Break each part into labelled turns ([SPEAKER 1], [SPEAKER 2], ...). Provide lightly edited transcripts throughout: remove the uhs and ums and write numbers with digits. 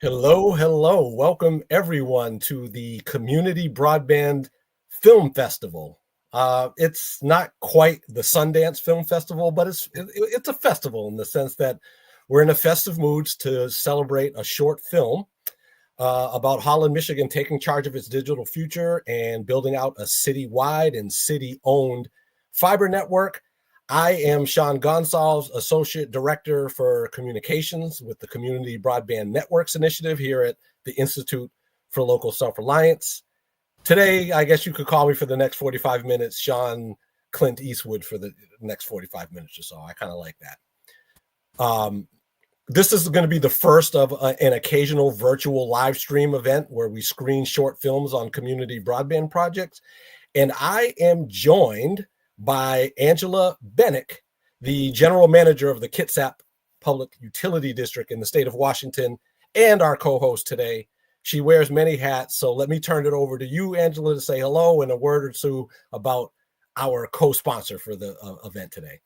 [SPEAKER 1] Hello, hello. Welcome everyone to the Community Broadband Film Festival. It's not quite the Sundance Film Festival, but it's a festival in the sense that we're in a festive mood to celebrate a short film about Holland, Michigan taking charge of its digital future and building out a citywide and city-owned fiber network. I am Sean Gonsalves, Associate Director for Communications with the Community Broadband Networks Initiative here at the Institute for Local Self-Reliance. Today, I guess you could call me for the next 45 minutes, Sean Clint Eastwood for the next 45 minutes or so. I kind of like that. This is going to be the first of an occasional virtual live stream event where we screen short films on community broadband projects. And I am joined by Angela Bennick, the general manager of the Kitsap Public Utility District in the state of Washington, and our co-host today. She wears many hats, so let me turn it over to you, Angela, to say hello and a word or two about our co-sponsor for the event today.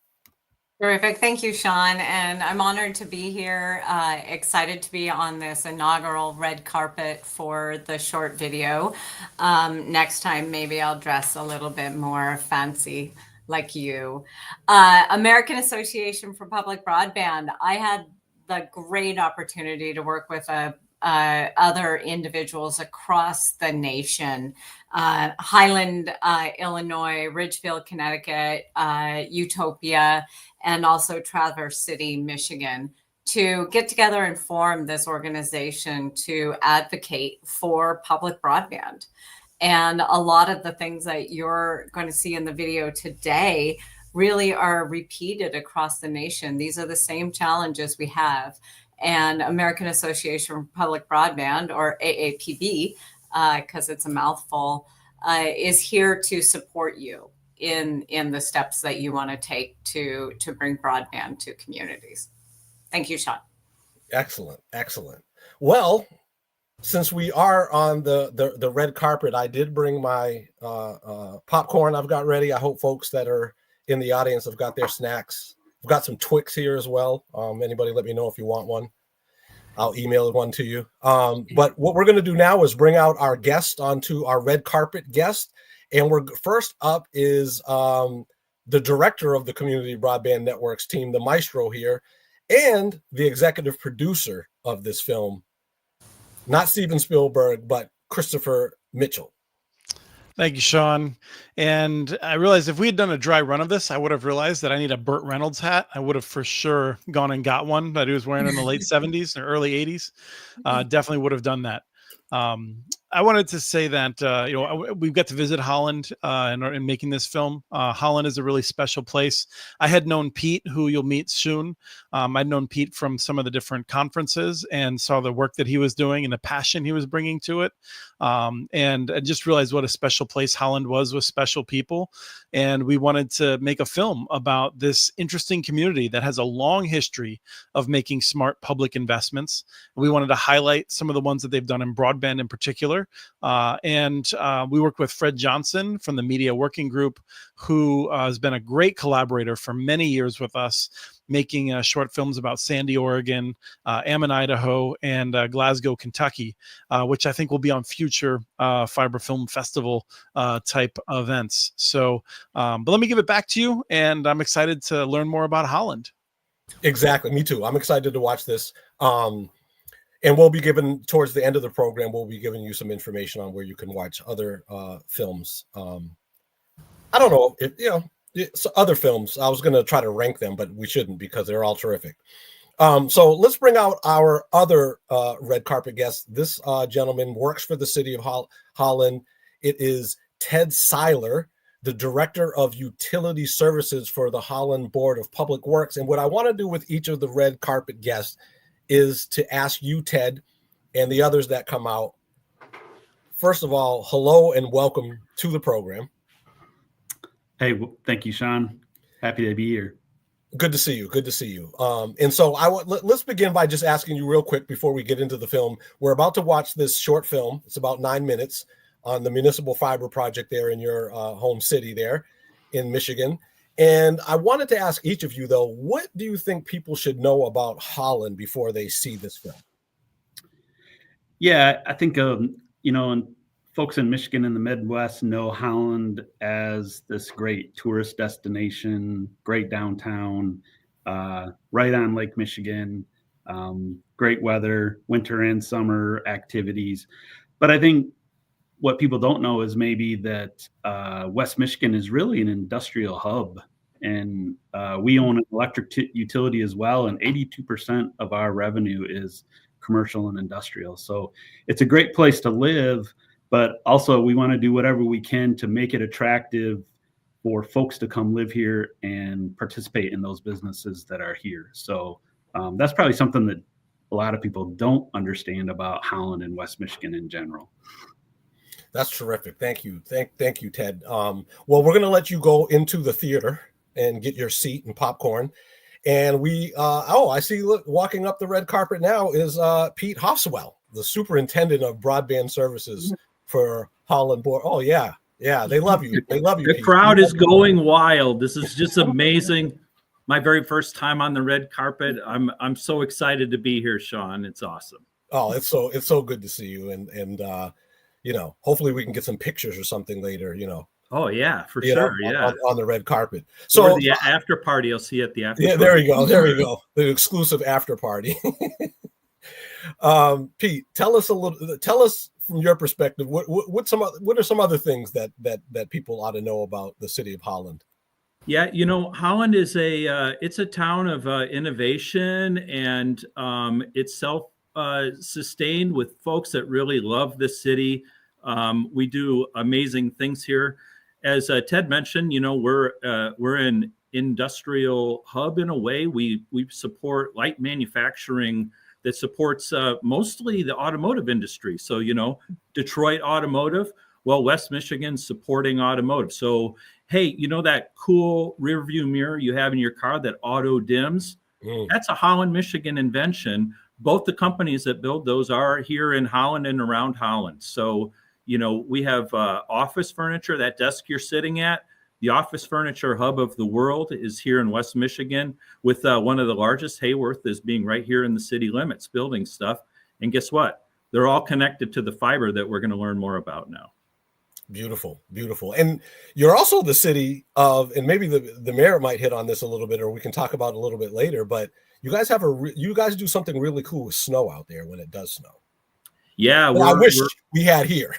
[SPEAKER 2] Terrific. Thank you, Sean. And I'm honored to be here, excited to be on this inaugural red carpet for the short video. Next time, maybe I'll dress a little bit more fancy like you. American Association for Public Broadband. I had the great opportunity to work with other individuals across the nation. Highland, Illinois, Ridgefield, Connecticut, Utopia, and also Traverse City, Michigan, to get together and form this organization to advocate for public broadband. And a lot of the things that you're going to see in the video today really are repeated across the nation. These are the same challenges we have. And American Association for Public Broadband, or AAPB, because it's a mouthful, is here to support you in the steps that you want to take to bring broadband to communities. Thank you, Sean.
[SPEAKER 1] Excellent, excellent. Well, since we are on the red carpet, I did bring my popcorn I've got ready. I hope folks that are in the audience have got their snacks. I've got some Twix here as well. Anybody let me know if you want one. I'll email one to you. But what we're going to do now is bring out our guest onto our red carpet guest. And we're first up is the director of the Community Broadband Networks team, the maestro here, and the executive producer of this film, not Steven Spielberg, but Christopher Mitchell.
[SPEAKER 3] Thank you, Sean. And I realized if we had done a dry run of this, I would have realized that I need a Burt Reynolds hat. I would have for sure gone and got one that he was wearing in the late 70s or early 80s. Definitely would have done that. I wanted to say that, we've got to visit Holland in making this film. Holland is a really special place. I had known Pete, who you'll meet soon. I'd known Pete from some of the different conferences and saw the work that he was doing and the passion he was bringing to it. And I just realized what a special place Holland was with special people. And we wanted to make a film about this interesting community that has a long history of making smart public investments. We wanted to highlight some of the ones that they've done in broadband in particular. And we worked with Fred Johnson from the Media Working Group, who has been a great collaborator for many years with us, making short films about Sandy, Oregon, Ammon, Idaho, and Glasgow, Kentucky, which I think will be on future Fiber Film Festival type events. So, but let me give it back to you, and I'm excited to learn more about Holland.
[SPEAKER 1] Exactly. Me too. I'm excited to watch this. And we'll be given, towards the end of the program, we'll be giving you some information on where you can watch other films. I don't know if, it's other films. I was going to try to rank them, but we shouldn't because they're all terrific. So let's bring out our other red carpet guest. This gentleman works for the city of Holland. It is Ted Seiler, the director of utility services for the Holland Board of Public Works. And what I want to do with each of the red carpet guests is to ask you, Ted, and the others that come out. First of all, hello and welcome to the program.
[SPEAKER 4] Hey, thank you, Sean. Happy to be here.
[SPEAKER 1] Good to see you. Good to see you. And so let's begin by just asking you real quick before we get into the film. We're about to watch this short film. It's about 9 minutes on the municipal fiber project there in your home city there in Michigan. And I wanted to ask each of you, though, what do you think people should know about Holland before they see this film?
[SPEAKER 4] Yeah, I think and folks in Michigan and the Midwest know Holland as this great tourist destination, great downtown, right on Lake Michigan, great weather, winter and summer activities. But I think what people don't know is maybe that West Michigan is really an industrial hub. And we own an electric utility as well. And 82% of our revenue is commercial and industrial. So it's a great place to live. But also, we want to do whatever we can to make it attractive for folks to come live here and participate in those businesses that are here. So that's probably something that a lot of people don't understand about Holland and West Michigan in general.
[SPEAKER 1] That's terrific. Thank you. Thank you, Ted. Well, we're going to let you go into the theater and get your seat and popcorn. And I see, look, walking up the red carpet now is Pete Hoswell, the superintendent of broadband services for Holland Board. Oh, yeah. Yeah, they love you. They love you.
[SPEAKER 5] The
[SPEAKER 1] Pete.
[SPEAKER 5] crowd is going wild. This is just amazing. My very first time on the red carpet. I'm so excited to be here, Sean. It's awesome.
[SPEAKER 1] Oh, it's so good to see you. And hopefully we can get some pictures or something later,
[SPEAKER 5] Oh yeah, for sure. Yeah.
[SPEAKER 1] On the red carpet. So
[SPEAKER 5] or the after party, I'll see you at the after party.
[SPEAKER 1] There you go. There you go. The exclusive after party. Pete, tell us from your perspective, what are some other things that people ought to know about the city of Holland?
[SPEAKER 5] Yeah, Holland is it's a town of innovation, and it's self-sustained with folks that really love the city. We do amazing things here. As Ted mentioned, we're an industrial hub in a way. We support light manufacturing that supports mostly the automotive industry. So, Detroit automotive, well, West Michigan's supporting automotive. So, hey, that cool rear view mirror you have in your car that auto dims? That's a Holland, Michigan invention. Both the companies that build those are here in Holland and around Holland. So, we have office furniture, that desk you're sitting at. The office furniture hub of the world is here in West Michigan, with one of the largest, Hayworth, is being right here in the city limits building stuff. And guess what? They're all connected to the fiber that we're going to learn more about now.
[SPEAKER 1] Beautiful, beautiful. And you're also the city of, and maybe the mayor might hit on this a little bit, or we can talk about it a little bit later, but you guys do something really cool with snow out there when it does snow.
[SPEAKER 5] Yeah.
[SPEAKER 1] I wish we had here.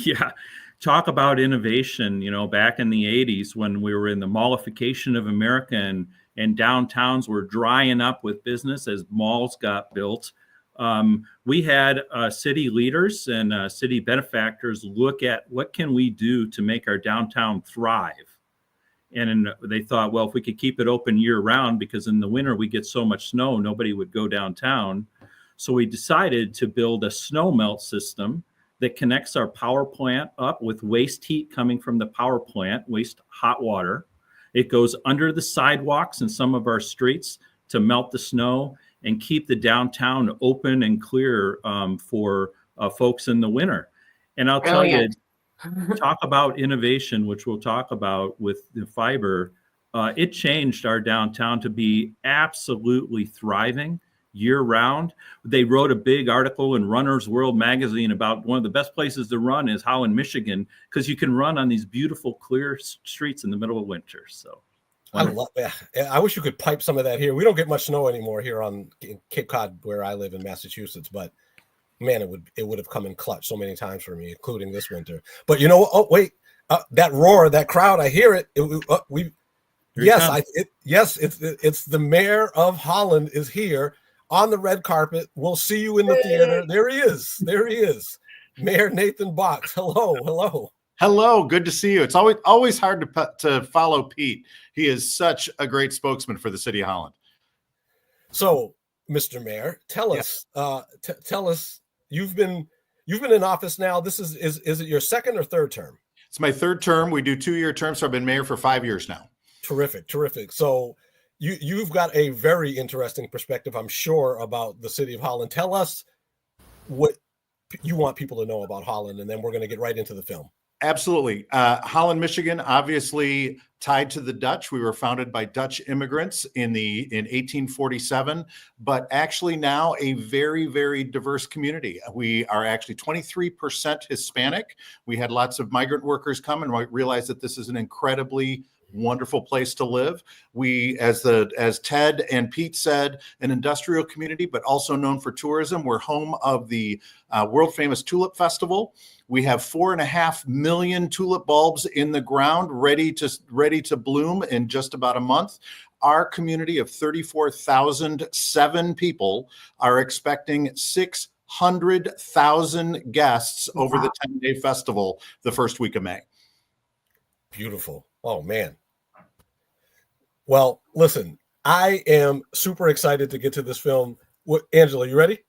[SPEAKER 5] Yeah. Talk about innovation, back in the 80s when we were in the mallification of America and downtowns were drying up with business as malls got built. We had city leaders and city benefactors look at what can we do to make our downtown thrive. And they thought, well, if we could keep it open year round, because in the winter we get so much snow, nobody would go downtown. So we decided to build a snow melt system that connects our power plant up with waste heat coming from the power plant, waste hot water. It goes under the sidewalks in some of our streets to melt the snow and keep the downtown open and clear for folks in the winter. And I'll tell you, talk about innovation, which we'll talk about with the fiber. It changed our downtown to be absolutely thriving year round. They wrote a big article in Runner's World magazine about one of the best places to run is Holland, Michigan, because you can run on these beautiful clear streets in the middle of winter. So
[SPEAKER 1] I love that. I wish you could pipe some of that here. We don't get much snow anymore here in Cape Cod, where I live in Massachusetts, but man, it would have come in clutch so many times for me, including this winter. But that roar, that crowd, I hear it. It's the mayor of Holland is here on the red carpet. We'll see you in the theater. There he is. Mayor Nathan Box. Hello.
[SPEAKER 6] Good to see you. It's always hard to follow Pete. He is such a great spokesman for the city of Holland.
[SPEAKER 1] So, Mr. Mayor, tell us. You've been in office now. This is it your second or third term?
[SPEAKER 6] It's my third term. We do 2-year terms, so I've been mayor for 5 years now.
[SPEAKER 1] Terrific. So you've got a very interesting perspective, I'm sure, about the city of Holland. Tell us what you want people to know about Holland, and then we're going to get right into the film.
[SPEAKER 6] Absolutely. Holland, Michigan, obviously tied to the Dutch. We were founded by Dutch immigrants in 1847, but actually now a very, very diverse community. We are actually 23% Hispanic. We had lots of migrant workers come and realized that this is an incredibly wonderful place to live. We, as Ted and Pete said, an industrial community, but also known for tourism. We're home of the world famous Tulip Festival. We have 4.5 million tulip bulbs in the ground, ready to bloom in just about a month. Our community of 34,007 people are expecting 600,000 guests over the 10-day festival the first week of May.
[SPEAKER 1] Beautiful. Oh, man. Well, listen, I am super excited to get to this film. Angela, you ready?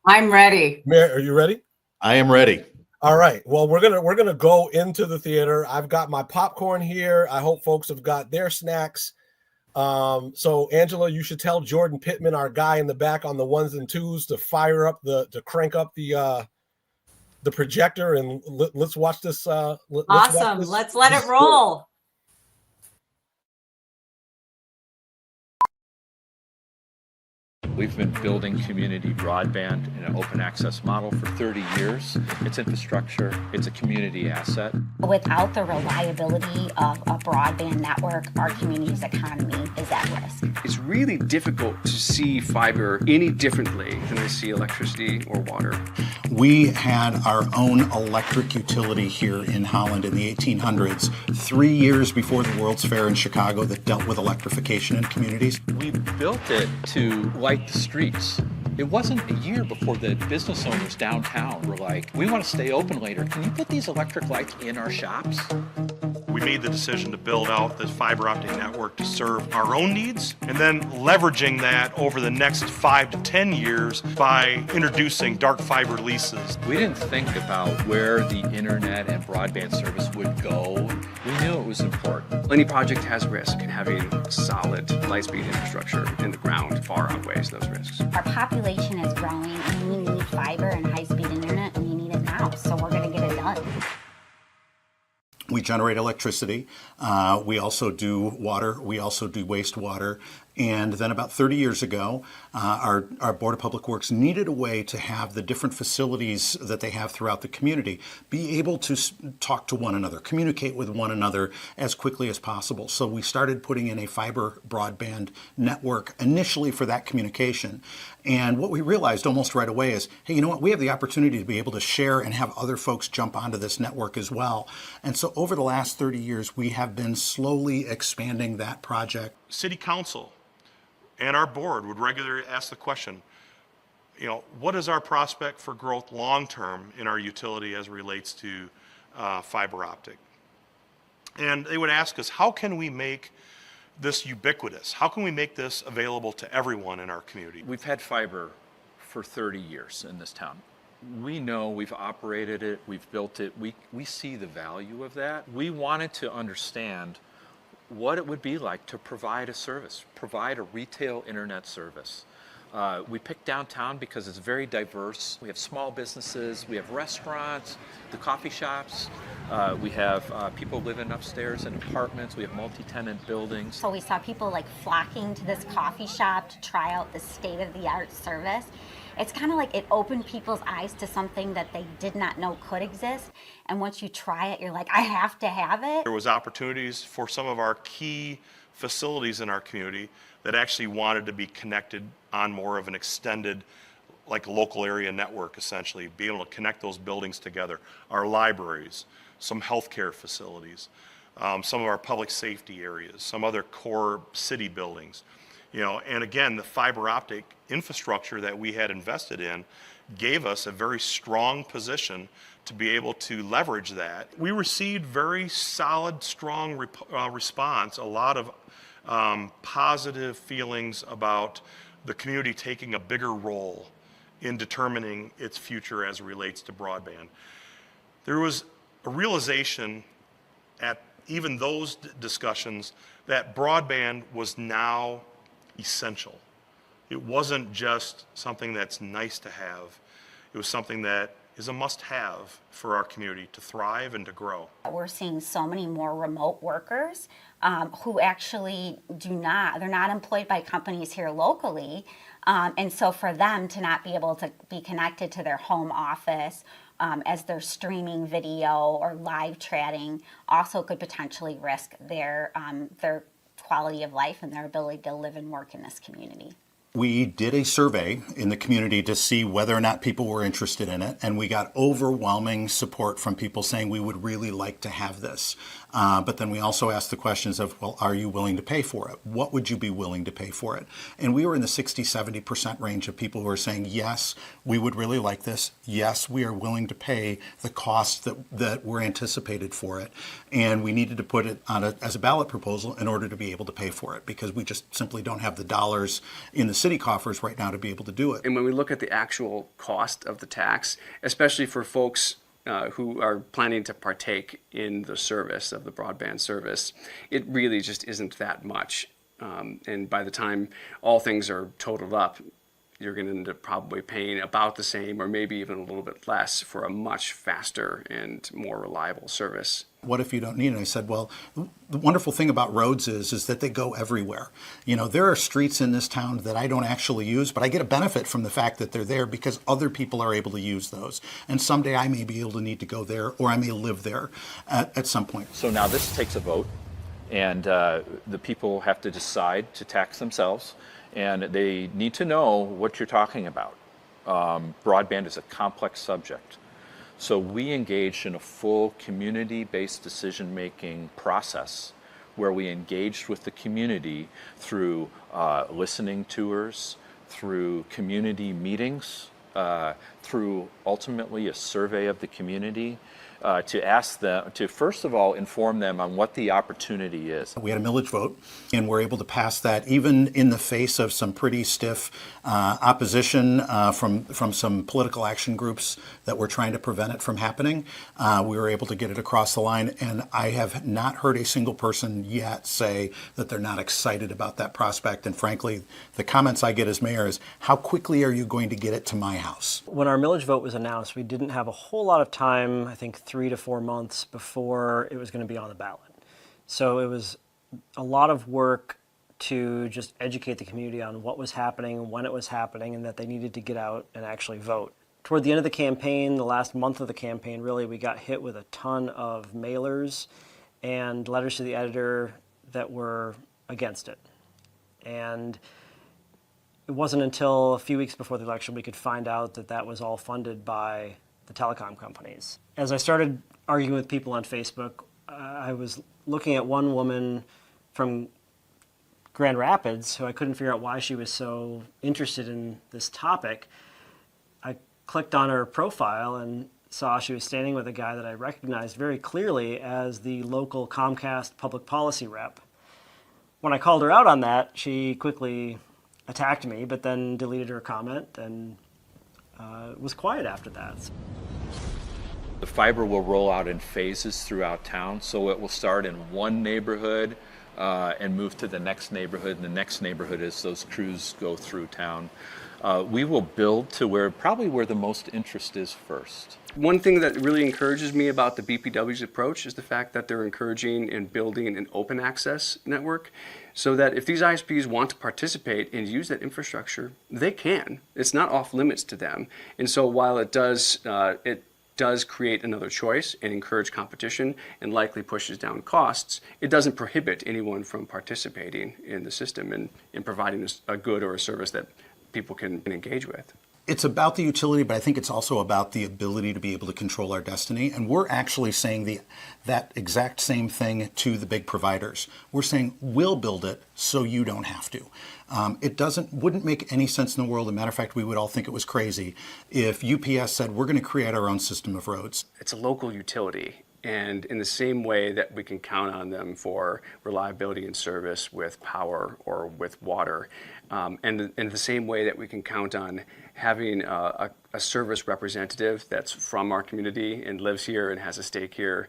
[SPEAKER 2] I'm ready.
[SPEAKER 1] Mary, are you ready?
[SPEAKER 6] I am ready.
[SPEAKER 1] All right. Well, we're gonna go into the theater. I've got my popcorn here. I hope folks have got their snacks. So Angela, you should tell Jordan Pittman, our guy in the back on the ones and twos, to crank up the projector, and let's watch this.
[SPEAKER 2] Awesome. Let's let it roll.
[SPEAKER 5] We've been building community broadband in an open access model for 30 years. It's infrastructure, it's a community asset.
[SPEAKER 7] Without the reliability of a broadband network, our community's economy is at risk.
[SPEAKER 8] It's really difficult to see fiber any differently than I see electricity or water.
[SPEAKER 9] We had our own electric utility here in Holland in the 1800s, 3 years before the World's Fair in Chicago, that dealt with electrification in communities.
[SPEAKER 5] We built it to light the streets. It wasn't a year before the business owners downtown were like, we want to stay open later. Can you put these electric lights in our shops?
[SPEAKER 10] We made the decision to build out this fiber optic network to serve our own needs, and then leveraging that over the next 5 to 10 years by introducing dark fiber leases.
[SPEAKER 5] We didn't think about where the internet and broadband service would go. We knew it was important.
[SPEAKER 8] Any project has risk, and having solid light-speed infrastructure in the ground far outweighs those risks.
[SPEAKER 7] Our population is growing, and we need fiber and high-speed internet, and we need it now, so we're going to get it done.
[SPEAKER 9] We generate electricity. We also do water. We also do wastewater. And then about 30 years ago, our Board of Public Works needed a way to have the different facilities that they have throughout the community be able to talk to one another, communicate with one another as quickly as possible. So we started putting in a fiber broadband network initially for that communication. And what we realized almost right away is, hey, you know what? We have the opportunity to be able to share and have other folks jump onto this network as well. And so over the last 30 years, we have been slowly expanding that project.
[SPEAKER 10] City Council and our board would regularly ask the question, what is our prospect for growth long-term in our utility as it relates to fiber optic? And they would ask us, how can we make this ubiquitous? How can we make this available to everyone in our community?
[SPEAKER 5] We've had fiber for 30 years in this town. We know, we've operated it, we've built it, we see the value of that. We wanted to understand what it would be like to provide a service, provide a retail internet service. We picked downtown because it's very diverse. We have small businesses, we have restaurants, the coffee shops, we have people living upstairs in apartments, we have multi-tenant buildings.
[SPEAKER 7] So we saw people flocking to this coffee shop to try out the state-of-the-art service. It's kind of like it opened people's eyes to something that they did not know could exist. And once you try it, you're like, I have to have it.
[SPEAKER 10] There was opportunities for some of our key facilities in our community that actually wanted to be connected on more of an extended, local area network, essentially, be able to connect those buildings together. Our libraries, some healthcare facilities, some of our public safety areas, some other core city buildings. And again, the fiber optic infrastructure that we had invested in gave us a very strong position to be able to leverage that. We received very solid, strong response, a lot of positive feelings about the community taking a bigger role in determining its future as it relates to broadband. There was a realization at even those discussions that broadband was now essential. It wasn't just something that's nice to have. It was something that is a must-have for our community to thrive and to grow.
[SPEAKER 7] We're seeing so many more remote workers who actually they're not employed by companies here locally. And so for them to not be able to be connected to their home office as they're streaming video or live chatting also could potentially risk their quality of life and their ability to live and work in this community.
[SPEAKER 9] We did a survey in the community to see whether or not people were interested in it, and we got overwhelming support from people saying we would really like to have this. But then we also asked the questions of, well, are you willing to pay for it? What would you be willing to pay for it? And we were in the 60-70% range of people who are saying, yes, we would really like this. Yes, we are willing to pay the cost that were anticipated for it. And we needed to put it on as a ballot proposal in order to be able to pay for it, because we just simply don't have the dollars in the city coffers right now to be able to do it.
[SPEAKER 8] And when we look at the actual cost of the tax, especially for folks who are planning to partake in the service of the broadband service, it really just isn't that much. And by the time all things are totaled up, you're going to end up probably paying about the same or maybe even a little bit less for a much faster and more reliable service.
[SPEAKER 9] What if you don't need it? And I said, well, the wonderful thing about roads is that they go everywhere. You know, there are streets in this town that I don't actually use, but I get a benefit from the fact that they're there because other people are able to use those. And someday I may be able to need to go there, or I may live there at some point.
[SPEAKER 11] So now this takes a vote, and the people have to decide to tax themselves, and they need to know what you're talking about. Broadband is a complex subject. So we engaged in a full community-based decision-making process where we engaged with the community through listening tours, through community meetings, through ultimately a survey of the community, to ask them, to first of all inform them on what the opportunity is.
[SPEAKER 9] We had a millage vote, and we're able to pass that even in the face of some pretty stiff opposition from some political action groups that were trying to prevent it from happening. We were able to get it across the line, and I have not heard a single person yet say that they're not excited about that prospect. And frankly, the comments I get as mayor is, how quickly are you going to get it to my house?
[SPEAKER 12] When our millage vote was announced, we didn't have a whole lot of time, I think 3 to 4 months before it was going to be on the ballot. So it was a lot of work to just educate the community on what was happening, when it was happening, and that they needed to get out and actually vote. Toward the end of the campaign, the last month of the campaign, really, we got hit with a ton of mailers and letters to the editor that were against it. And it wasn't until a few weeks before the election we could find out that that was all funded by the telecom companies. As I started arguing with people on Facebook, I was looking at one woman from Grand Rapids who I couldn't figure out why she was so interested in this topic. I clicked on her profile and saw she was standing with a guy that I recognized very clearly as the local Comcast public policy rep. When I called her out on that, she quickly attacked me, but then deleted her comment and was quiet after that.
[SPEAKER 11] The fiber will roll out in phases throughout town, so it will start in one neighborhood and move to the next neighborhood, and the next neighborhood as those crews go through town. We will build to where the most interest is first.
[SPEAKER 8] One thing that really encourages me about the BPW's approach is the fact that they're encouraging and building an open access network so that if these ISPs want to participate and use that infrastructure, they can. It's not off limits to them. And so while it does create another choice and encourage competition and likely pushes down costs, it doesn't prohibit anyone from participating in the system and providing a good or a service that people can engage with.
[SPEAKER 9] It's about the utility, but I think it's also about the ability to be able to control our destiny. And we're actually saying that exact same thing to the big providers. We're saying we'll build it so you don't have to. It wouldn't make any sense in the world. As a matter of fact, we would all think it was crazy if UPS said we're going to create our own system of roads.
[SPEAKER 8] It's a local utility. And in the same way that we can count on them for reliability and service with power or with water, and in the same way that we can count on having a service representative that's from our community and lives here and has a stake here,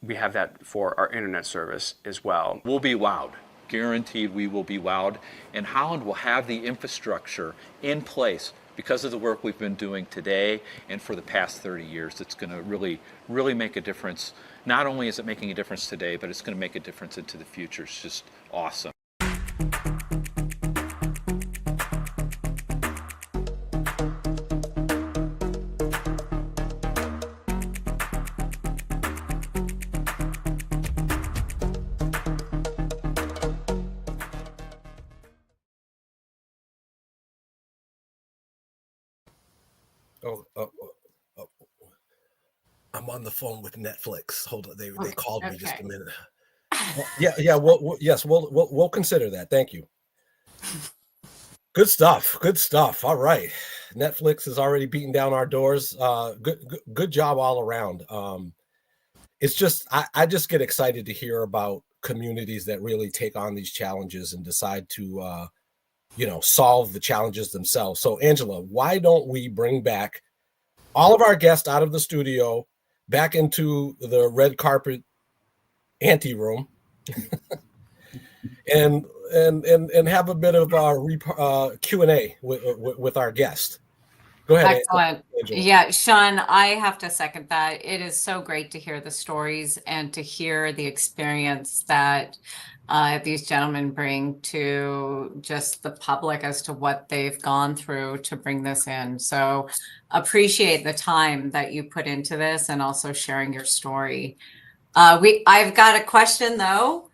[SPEAKER 8] we have that for our internet service as well.
[SPEAKER 11] We'll be wowed. Guaranteed we will be wowed. And Holland will have the infrastructure in place because of the work we've been doing today and for the past 30 years, it's going to really make a difference. Not only is it making a difference today, but it's going to make a difference into the future. It's just awesome.
[SPEAKER 1] I'm on the phone with Netflix. Hold on, they called me just a minute. We'll consider that. Thank you. Good stuff. All right, Netflix is already beating down our doors. Good job all around. It's just I just get excited to hear about communities that really take on these challenges and decide to solve the challenges themselves. So Angela, why don't we bring back all of our guests out of the studio back into the red carpet ante room and have a bit of Q&A with our guest. Go ahead.
[SPEAKER 2] Excellent.
[SPEAKER 1] Angela.
[SPEAKER 2] Yeah, Sean, I have to second that. It is so great to hear the stories and to hear the experience that these gentlemen bring to just the public as to what they've gone through to bring this in. So appreciate the time that you put into this and also sharing your story. I've got a question though.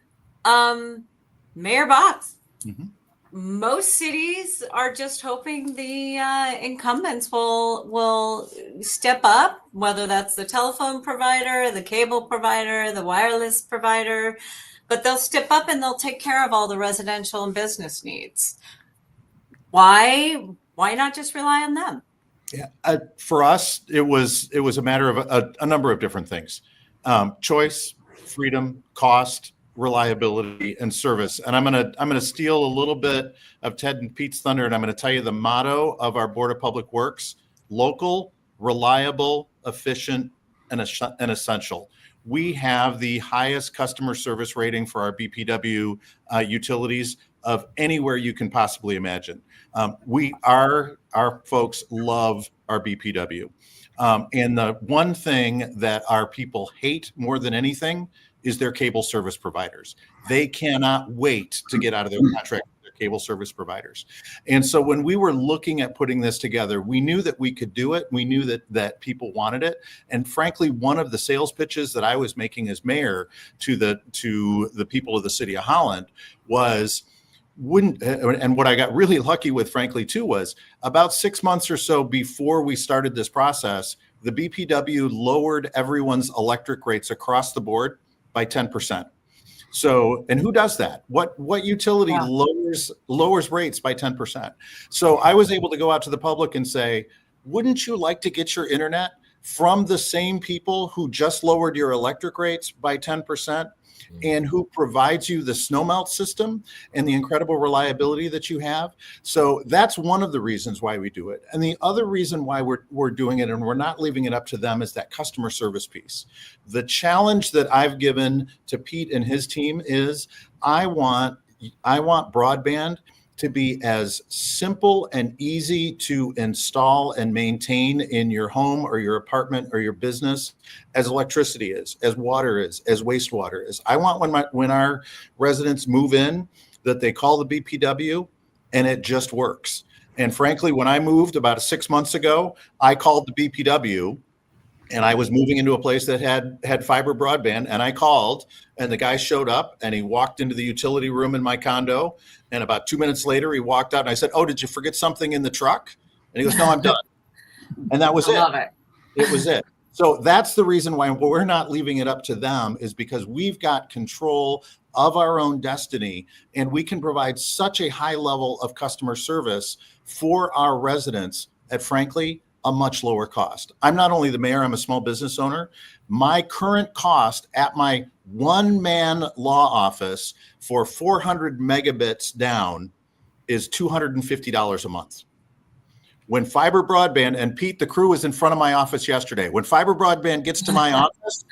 [SPEAKER 2] Mayor Box.
[SPEAKER 6] Mm-hmm.
[SPEAKER 2] Most cities are just hoping the incumbents will step up, whether that's the telephone provider, the cable provider, the wireless provider, but they'll step up and they'll take care of all the residential and business needs. Why not just rely on them?
[SPEAKER 6] Yeah, for us, it was a matter of a number of different things: choice, freedom, cost, reliability, and service. And I'm gonna steal a little bit of Ted and Pete's thunder, and I'm gonna tell you the motto of our Board of Public Works: local, reliable, efficient, and essential. We have the highest customer service rating for our BPW utilities of anywhere you can possibly imagine. Our folks love our BPW. And the one thing that our people hate more than anything is their cable service providers. They cannot wait to get out of their contract with their cable service providers. And so when we were looking at putting this together, we knew that we could do it. We knew that people wanted it. And frankly, one of the sales pitches that I was making as mayor to the people of the city of Holland was, and what I got really lucky with, frankly, too, was about 6 months or so before we started this process, the BPW lowered everyone's electric rates across the board by 10%. So, and who does that? What utility lowers rates by 10%? So I was able to go out to the public and say, wouldn't you like to get your internet from the same people who just lowered your electric rates by 10%? And who provides you the snowmelt system and the incredible reliability that you have. So that's one of the reasons why we do it. And the other reason why we're doing it and we're not leaving it up to them is that customer service piece. The challenge that I've given to Pete and his team is I want broadband to be as simple and easy to install and maintain in your home or your apartment or your business as electricity is, as water is, as wastewater is. I want when our residents move in that they call the BPW and it just works. And frankly, when I moved about 6 months ago, I called the BPW and I was moving into a place that had fiber broadband, and I called and the guy showed up and he walked into the utility room in my condo. And about 2 minutes later, he walked out and I said, "Oh, did you forget something in the truck?" And he goes, "No, I'm done." And that was it.
[SPEAKER 2] Love it.
[SPEAKER 6] It was it. So that's the reason why we're not leaving it up to them, is because we've got control of our own destiny and we can provide such a high level of customer service for our residents at, frankly, a much lower cost. I'm not only the mayor, I'm a small business owner. My current cost at my one-man law office for 400 megabits down is $250 a month. When fiber broadband, and Pete, the crew was in front of my office yesterday. When fiber broadband gets to my office,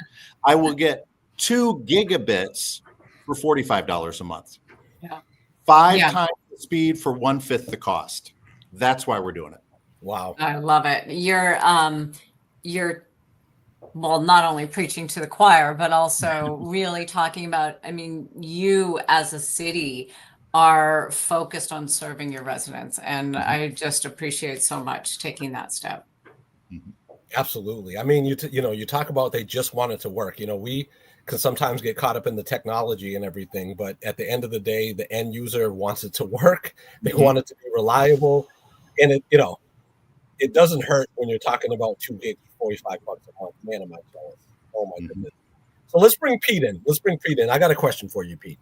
[SPEAKER 6] I will get 2 gigabits for $45 a month.
[SPEAKER 2] Yeah.
[SPEAKER 6] Five times the speed for 1/5 the cost. That's why we're doing it.
[SPEAKER 1] Wow.
[SPEAKER 2] I love it. You're well, not only preaching to the choir, but also really talking about, I mean, you as a city are focused on serving your residents. And I just appreciate so much taking that step.
[SPEAKER 1] Absolutely. I mean, you talk about they just want it to work. We can sometimes get caught up in the technology and everything, but at the end of the day, the end user wants it to work. They want it to be reliable, and it doesn't hurt when you're talking about 2 gigs for $45 a month. Man, am I jealous? Oh my goodness. So let's bring Pete in. I got a question for you, Pete.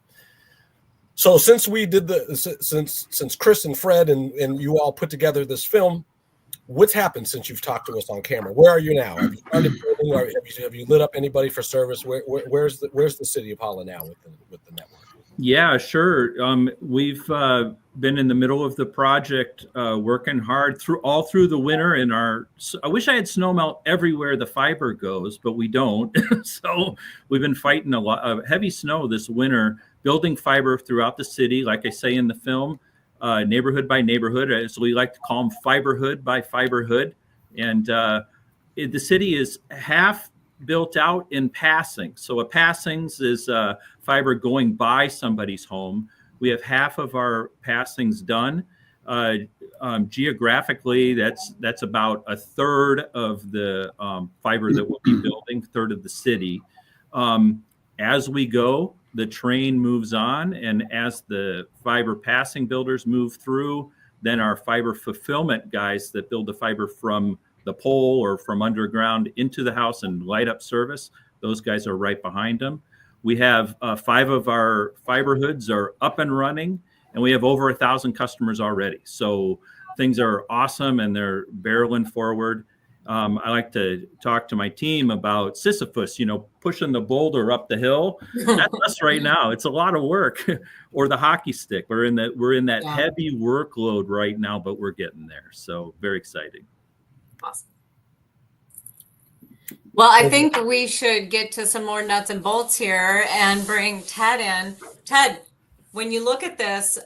[SPEAKER 1] So since we did since Chris and Fred and you all put together this film, what's happened since you've talked to us on camera? Where are you now? Have you started building, or have you lit up anybody for service? Where's the city of Holland now with the network?
[SPEAKER 5] Yeah, sure. We've been in the middle of the project, working hard all through the winter. I wish I had snow melt everywhere the fiber goes, but we don't. So we've been fighting a lot of heavy snow this winter, building fiber throughout the city, like I say in the film. Neighborhood by neighborhood, as we like to call them, Fiberhood by Fiberhood. And the city is half built out in passing. So a passings is fiber going by somebody's home. We have half of our passings done. Geographically, that's about a third of the fiber that we'll be building, third of the city. As we go, the train moves on, and as the fiber passing builders move through, then our fiber fulfillment guys that build the fiber from the pole or from underground into the house and light up service, those guys are right behind them. We have 5 of our Fiberhoods are up and running, and we have over 1,000 customers already. So things are awesome, and they're barreling forward. I like to talk to my team about Sisyphus, pushing the boulder up the hill. That's us right now. It's a lot of work. Or the hockey stick. We're in that heavy workload right now, but we're getting there. So very exciting.
[SPEAKER 2] Awesome. Well, I think we should get to some more nuts and bolts here and bring Ted in. Ted, when you look at this,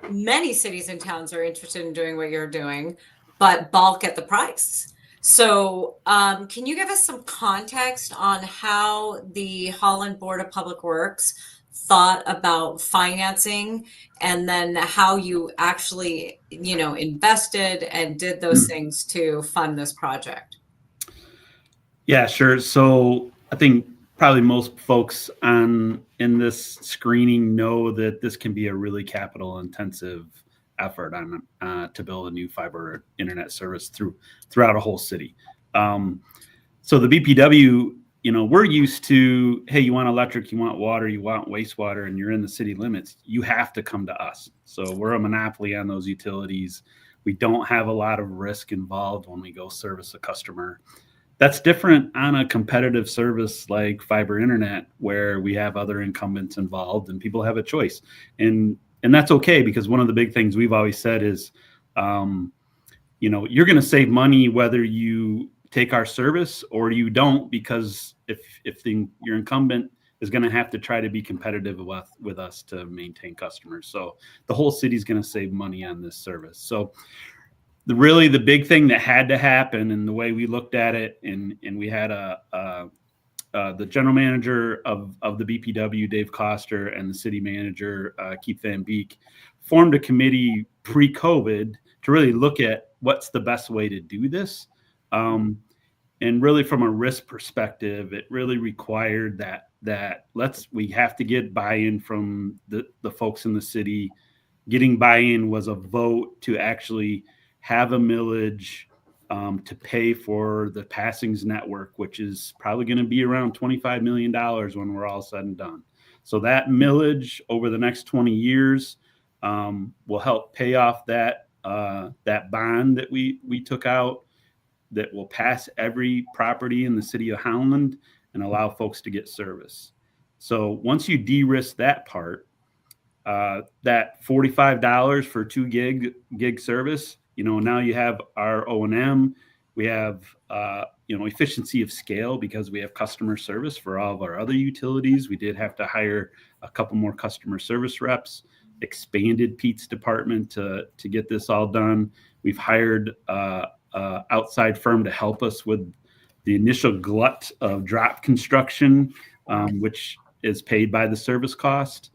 [SPEAKER 2] many cities and towns are interested in doing what you're doing, but balk at the price. So can you give us some context on how the Holland Board of Public Works thought about financing, and then how you actually, invested and did those things to fund this project?
[SPEAKER 4] Yeah, sure. So I think probably most folks in this screening know that this can be a really capital intensive effort to build a new fiber internet service throughout a whole city. So the BPW, we're used to, hey, you want electric, you want water, you want wastewater, and you're in the city limits, you have to come to us. So we're a monopoly on those utilities. We don't have a lot of risk involved when we go service a customer. That's different on a competitive service like fiber internet, where we have other incumbents involved and people have a choice. And that's okay, because one of the big things we've always said is, you're going to save money whether you take our service or you don't, because if your incumbent is going to have to try to be competitive with us to maintain customers. So the whole city's going to save money on this service. So the big thing that had to happen, and the way we looked at it, and we had the general manager of the BPW, Dave Koster, and the city manager, Keith Van Beek, formed a committee pre-COVID to really look at what's the best way to do this. And really from a risk perspective, it really required that we have to get buy-in from the folks in the city. Getting buy-in was a vote to actually have a millage to pay for the passings network, which is probably going to be around $25 million when we're all said and done. So that millage over the next 20 years will help pay off that bond that we took out, that will pass every property in the city of Holland and allow folks to get service. So once you de-risk that part, that $45 for 2 gig service, now you have our O&M, we have efficiency of scale because we have customer service for all of our other utilities. We did have to hire a couple more customer service reps. expanded Pete's department to get this all done. We've hired a outside firm to help us with the initial glut of drop construction, which is paid by the service cost.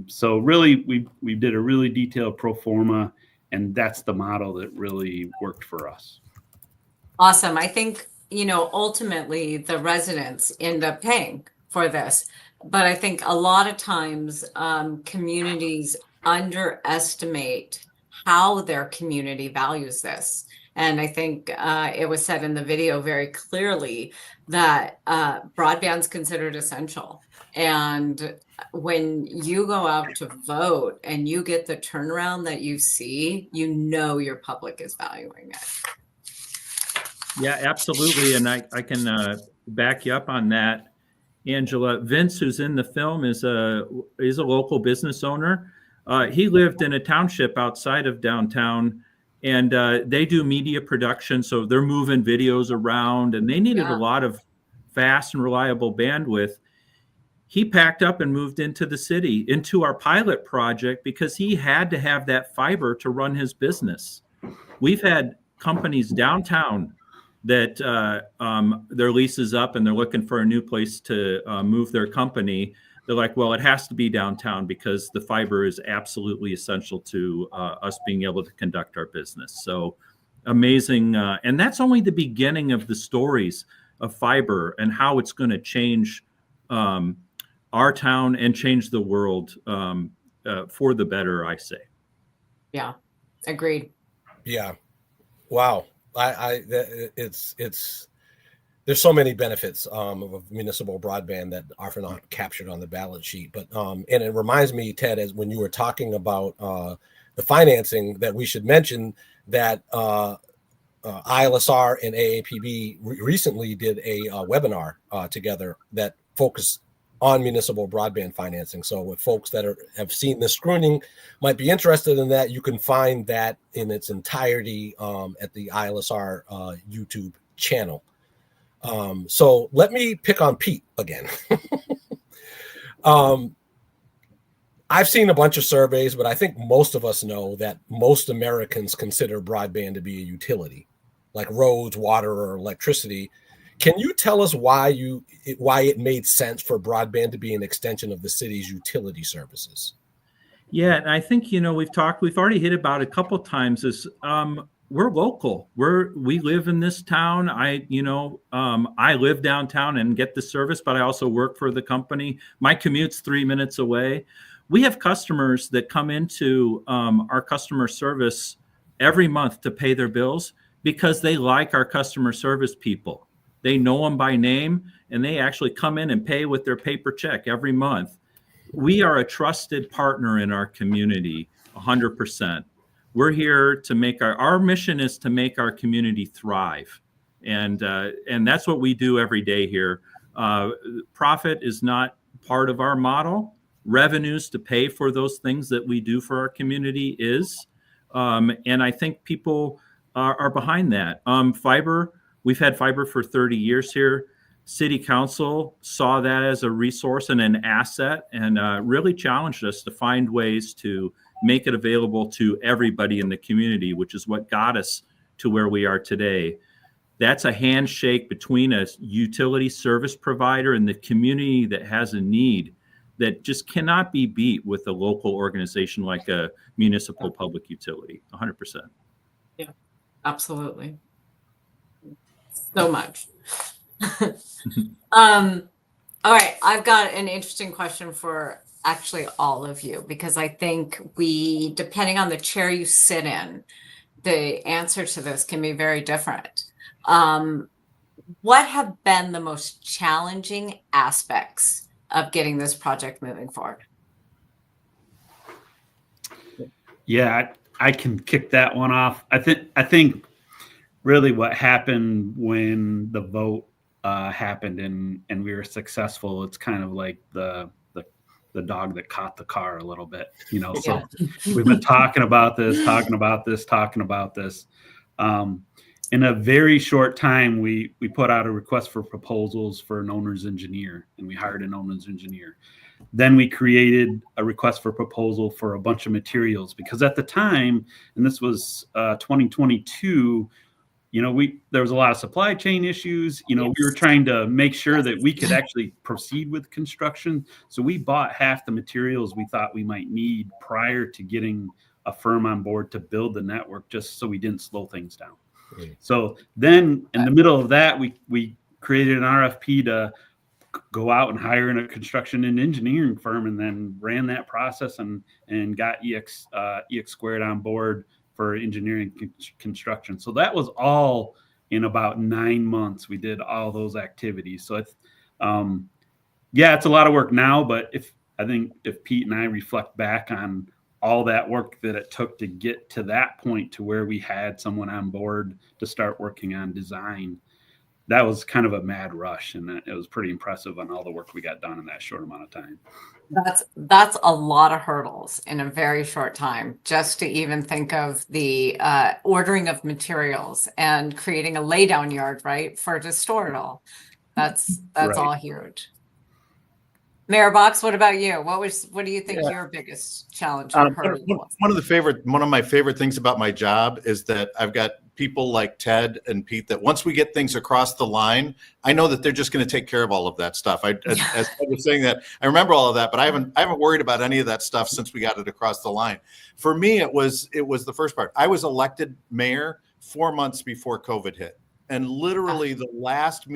[SPEAKER 4] So really, we did a really detailed pro forma, and that's the model that really worked for us.
[SPEAKER 2] Awesome. I think, ultimately the residents end up paying for this, but I think a lot of times communities underestimate how their community values this. And I think it was said in the video very clearly that broadband's considered essential. And when you go out to vote and you get the turnaround that you see, your public is valuing it.
[SPEAKER 5] Yeah, absolutely. And I can back you up on that, Angela. Vince, who's in the film, is a local business owner. He lived in a township outside of downtown, and they do media production. So they're moving videos around, and they needed a lot of fast and reliable bandwidth. He packed up and moved into the city, into our pilot project, because he had to have that fiber to run his business. We've had companies downtown that their lease is up and they're looking for a new place to move their company. They're like, well, it has to be downtown because the fiber is absolutely essential to us being able to conduct our business. So amazing. And that's only the beginning of the stories of fiber and how it's going to change our town and change the world for the better, I say.
[SPEAKER 2] Yeah, agreed.
[SPEAKER 1] Yeah. Wow. It's there's so many benefits of municipal broadband that are not captured on the balance sheet. But and it reminds me, Ted, as when you were talking about the financing, that we should mention that ILSR and AAPB recently did a webinar together that focused on municipal broadband financing. So if folks that have seen this screening might be interested in that, you can find that in its entirety at the ILSR YouTube channel. So let me pick on Pete again. I've seen a bunch of surveys, but I think most of us know that most Americans consider broadband to be a utility, like roads, water, or electricity. Can you tell us why it made sense for broadband to be an extension of the city's utility services?
[SPEAKER 5] Yeah, and I think we've already hit about a couple times. Is we're local. We live in this town. I live downtown and get the service, but I also work for the company. My commute's 3 minutes away. We have customers that come into our customer service every month to pay their bills because they like our customer service people. They know them by name, and they actually come in and pay with their paper check every month. We are a trusted partner in our community, 100%. We're here to make our mission is to make our community thrive. And that's what we do every day here. Profit is not part of our model. Revenues to pay for those things that we do for our community is. And I think people are behind that. Fiber. We've had fiber for 30 years here. City Council saw that as a resource and an asset and really challenged us to find ways to make it available to everybody in the community, which is what got us to where we are today. That's a handshake between a utility service provider and the community that has a need that just cannot be beat with a local organization like a municipal public utility, 100%.
[SPEAKER 2] Yeah, absolutely. So much. All right, I've got an interesting question for actually all of you, because I think depending on the chair you sit in, the answer to this can be very different. What have been the most challenging aspects of getting this project moving forward?
[SPEAKER 4] Yeah, I can kick that one off. I think really what happened when the vote happened and we were successful, it's kind of like the dog that caught the car a little bit, so we've been talking about this. In a very short time, we put out a request for proposals for an owner's engineer, and we hired an owner's engineer. then we created a request for proposal for a bunch of materials, because at the time, and this was 2022, there was a lot of supply chain issues. We were trying to make sure that we could actually proceed with construction. So we bought half the materials we thought we might need prior to getting a firm on board to build the network, just so we didn't slow things down. So then in the middle of that, we created an RFP to go out and hire in a construction and engineering firm, and then ran that process and got EX Squared on board for engineering construction. So that was all in about 9 months. We did all those activities. So it's it's a lot of work now, but I think if Pete and I reflect back on all that work that it took to get to that point, to where we had someone on board to start working on design, that was kind of a mad rush, and it was pretty impressive on all the work we got done in that short amount of time.
[SPEAKER 2] That's a lot of hurdles in a very short time, just to even think of the ordering of materials and creating a laydown yard, right, to store it all. That's
[SPEAKER 4] Right.
[SPEAKER 2] all huge. Mayor Box, what about you? What do you think your biggest challenge or hurdle was?
[SPEAKER 6] One of my favorite things about my job is that I've got people like Ted and Pete that once we get things across the line, I know that they're just going to take care of all of that stuff. As Ted was saying that, I remember all of that, but I haven't worried about any of that stuff since we got it across the line. For me, it was the first part. I was elected mayor 4 months before COVID hit. And literally the last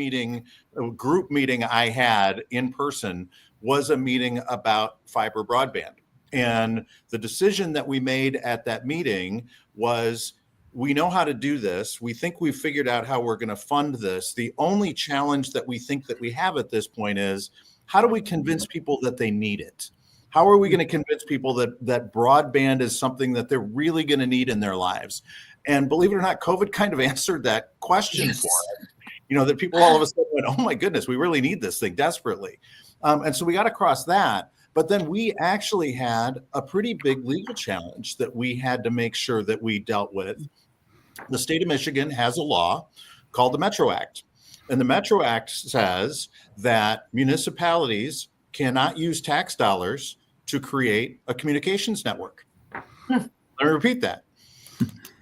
[SPEAKER 6] group meeting I had in person was a meeting about fiber broadband. And the decision that we made at that meeting was, we know how to do this. We think we've figured out how we're going to fund this. The only challenge that we think that we have at this point is, how do we convince people that they need it? How are we going to convince people that broadband is something that they're really going to need in their lives? And believe it or not, COVID kind of answered that question for us. That people all of a sudden went, oh my goodness, we really need this thing desperately. And so we got across that. But then we actually had a pretty big legal challenge that we had to make sure that we dealt with. The state of Michigan has a law called the Metro Act. And the Metro Act says that municipalities cannot use tax dollars to create a communications network. Let me repeat that.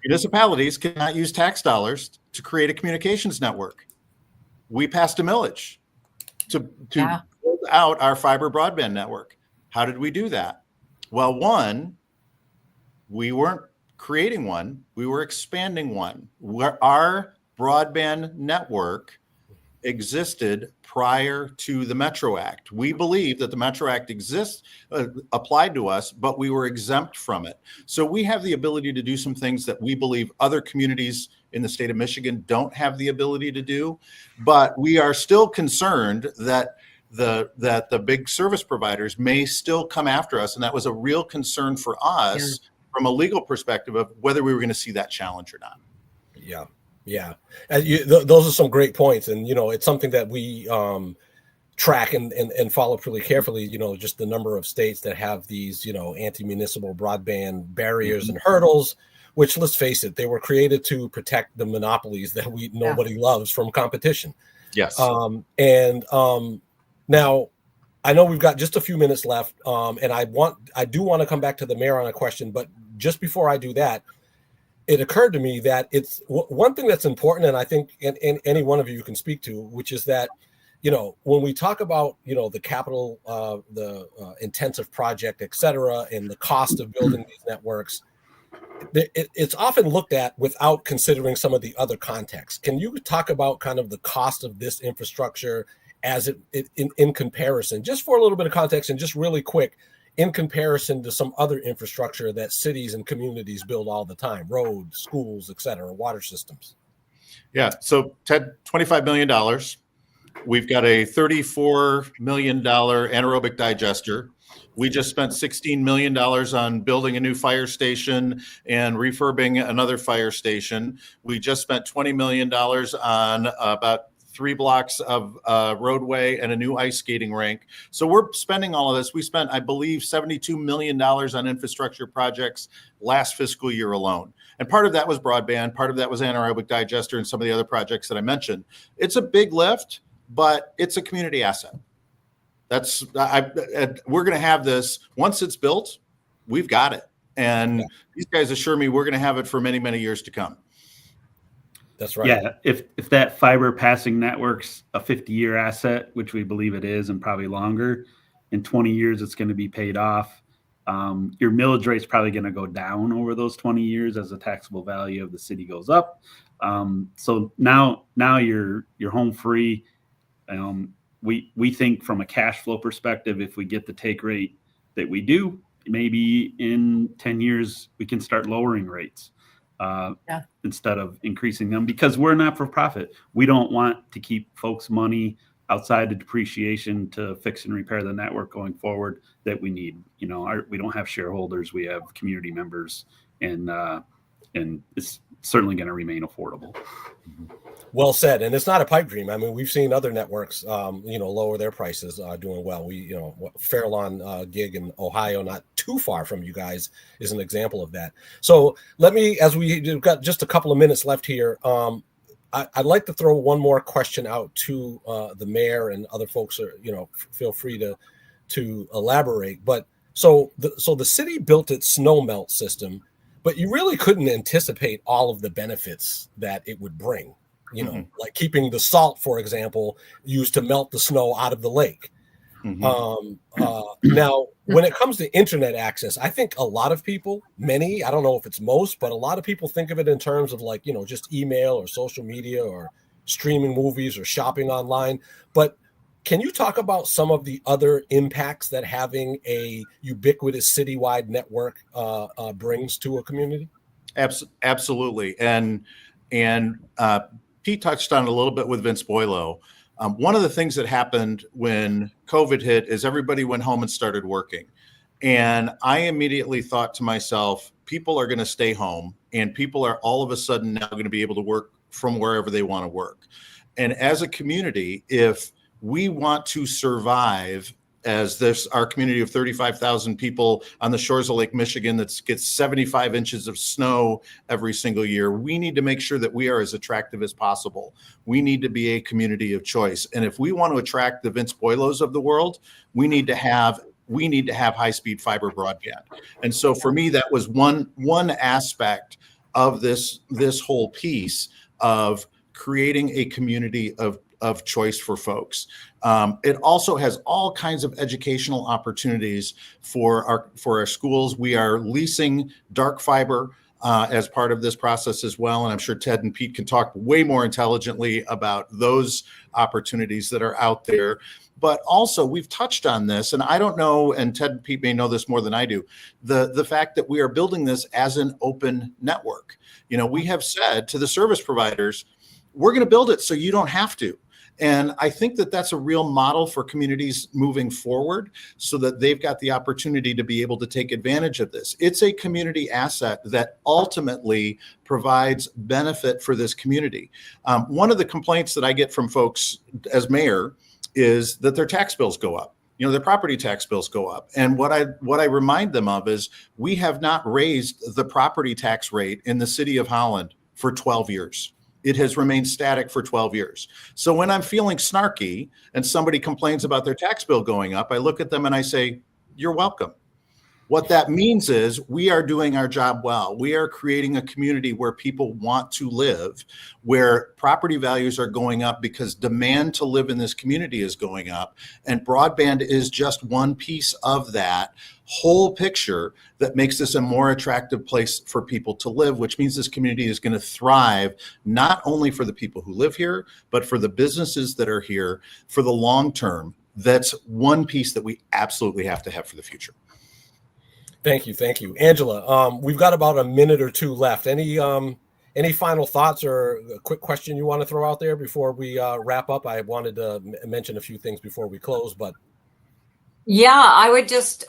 [SPEAKER 6] Municipalities cannot use tax dollars to create a communications network. We passed a millage to build out our fiber broadband network. How did we do that? Well, one, we weren't creating one, we were expanding one. Our broadband network existed prior to the Metro Act. We believe that the Metro Act applied to us, but we were exempt from it. So we have the ability to do some things that we believe other communities in the state of Michigan don't have the ability to do. But we are still concerned that the big service providers may still come after us. And that was a real concern for us from a legal perspective of whether we were going to see that challenge or not.
[SPEAKER 1] Yeah. Those are some great points. And, it's something that we track and follow pretty carefully, just the number of states that have these, anti-municipal broadband barriers and hurdles, which, let's face it, they were created to protect the monopolies that nobody loves from competition.
[SPEAKER 6] Yes.
[SPEAKER 1] Now, I know we've got just a few minutes left, and I do want to come back to the mayor on a question, but just before I do that, it occurred to me that it's one thing that's important, and I think any one of you can speak to, which is that, when we talk about, the capital, the intensive project, et cetera, and the cost of building these networks, it's often looked at without considering some of the other contexts. Can you talk about kind of the cost of this infrastructure as in comparison, just for a little bit of context and just really quick, in comparison to some other infrastructure that cities and communities build all the time, roads, schools, et cetera, water systems?
[SPEAKER 6] Yeah. So Ted, $25 million. We've got a $34 million anaerobic digester. We just spent $16 million on building a new fire station and refurbing another fire station. We just spent $20 million on about 3 blocks of roadway and a new ice skating rink. So we're spending all of this. We spent, I believe, $72 million on infrastructure projects last fiscal year alone. And part of that was broadband. Part of that was anaerobic digester and some of the other projects that I mentioned. It's a big lift, but it's a community asset. We're going to have this once it's built. We've got it, and these guys assure me we're going to have it for many, many years to come.
[SPEAKER 1] That's right.
[SPEAKER 4] Yeah, if that fiber passing network's a 50-year asset, which we believe it is, and probably longer, in 20 years it's going to be paid off. Your millage rate's probably going to go down over those 20 years as the taxable value of the city goes up. So now you're home free. We think from a cash flow perspective, if we get the take rate that we do, maybe in 10 years we can start lowering rates instead of increasing them, because we're not for profit. We don't want to keep folks' money outside of depreciation to fix and repair the network going forward that we need. We don't have shareholders, we have community members, and it's certainly going to remain affordable.
[SPEAKER 1] Well said. And it's not a pipe dream. I mean, we've seen other networks, lower their prices, doing well. Fairlawn gig in Ohio, not too far from you guys, is an example of that. So let me, as we've got just a couple of minutes left here, I'd like to throw one more question out to the mayor, and other folks are, feel free to elaborate. But so the city built its snow melt system, but you really couldn't anticipate all of the benefits that it would bring. Like keeping the salt, for example, used to melt the snow out of the lake. Now, when it comes to internet access, I think a lot of people, I don't know if it's most, but a lot of people think of it in terms of just email or social media or streaming movies or shopping online. But can you talk about some of the other impacts that having a ubiquitous citywide network brings to a community?
[SPEAKER 6] Absolutely. And Pete touched on it a little bit with Vince Boilo. One of the things that happened when COVID hit is everybody went home and started working. And I immediately thought to myself, people are going to stay home, and people are all of a sudden now going to be able to work from wherever they want to work. And as a community, if we want to survive as our community of 35,000 people on the shores of Lake Michigan that gets 75 inches of snow every single year, we need to make sure that we are as attractive as possible. We need to be a community of choice. And if we want to attract the Vince Boilos of the world, we need to have high-speed fiber broadband. And so for me, that was one aspect of this whole piece of creating a community of choice for folks. It also has all kinds of educational opportunities for our schools. We are leasing dark fiber as part of this process as well. And I'm sure Ted and Pete can talk way more intelligently about those opportunities that are out there. But also, we've touched on this, and I don't know, and Ted and Pete may know this more than I do, the fact that we are building this as an open network. We have said to the service providers, we're going to build it so you don't have to. And I think that that's a real model for communities moving forward, so that they've got the opportunity to be able to take advantage of this. It's a community asset that ultimately provides benefit for this community. One of the complaints that I get from folks as mayor is that their tax bills go up. Their property tax bills go up. And what I remind them of is we have not raised the property tax rate in the city of Holland for 12 years. It has remained static for 12 years. So when I'm feeling snarky and somebody complains about their tax bill going up, I look at them and I say, you're welcome. What that means is we are doing our job well. We are creating a community where people want to live, where property values are going up because demand to live in this community is going up. And broadband is just one piece of that whole picture that makes this a more attractive place for people to live, which means this community is going to thrive, not only for the people who live here, but for the businesses that are here for the long term. That's one piece that we absolutely have to have for the future.
[SPEAKER 1] Thank you. Angela, we've got about a minute or two left. Any final thoughts or a quick question you want to throw out there before we wrap up? I wanted to mention a few things before we close, but
[SPEAKER 2] yeah, I would just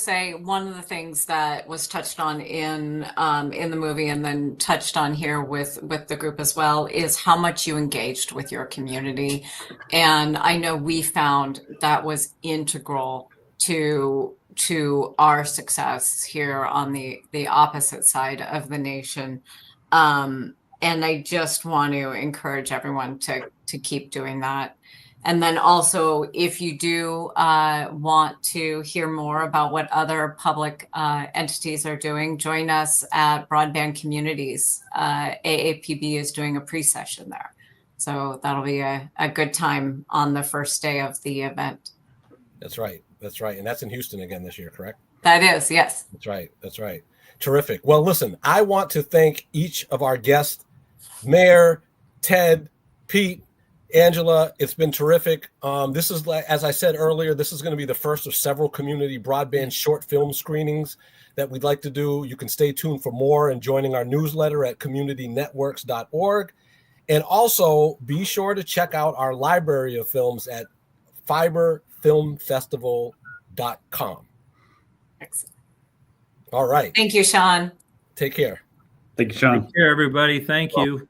[SPEAKER 2] say one of the things that was touched on in the movie and then touched on here with the group as well is how much you engaged with your community. And I know we found that was integral to our success here on the opposite side of the nation. And I just want to encourage everyone to keep doing that. And then also, if you do want to hear more about what other public entities are doing, join us at Broadband Communities. AAPB is doing a pre-session there. So that'll be a good time on the first day of the event.
[SPEAKER 1] That's right. That's right. And that's in Houston again this year, correct?
[SPEAKER 2] That is, yes.
[SPEAKER 1] That's right. That's right. Terrific. Well, listen, I want to thank each of our guests, Mayor, Ted, Pete, Angela. It's been terrific. This is, like, as I said earlier, this is going to be the first of several community broadband short film screenings that we'd like to do. You can stay tuned for more and joining our newsletter at communitynetworks.org. And also be sure to check out our library of films at fiberfilmfestival.com.
[SPEAKER 2] Excellent.
[SPEAKER 1] All right.
[SPEAKER 2] Thank you, Sean.
[SPEAKER 1] Take care.
[SPEAKER 4] Thank you, Sean.
[SPEAKER 5] Take care, everybody. Thank you.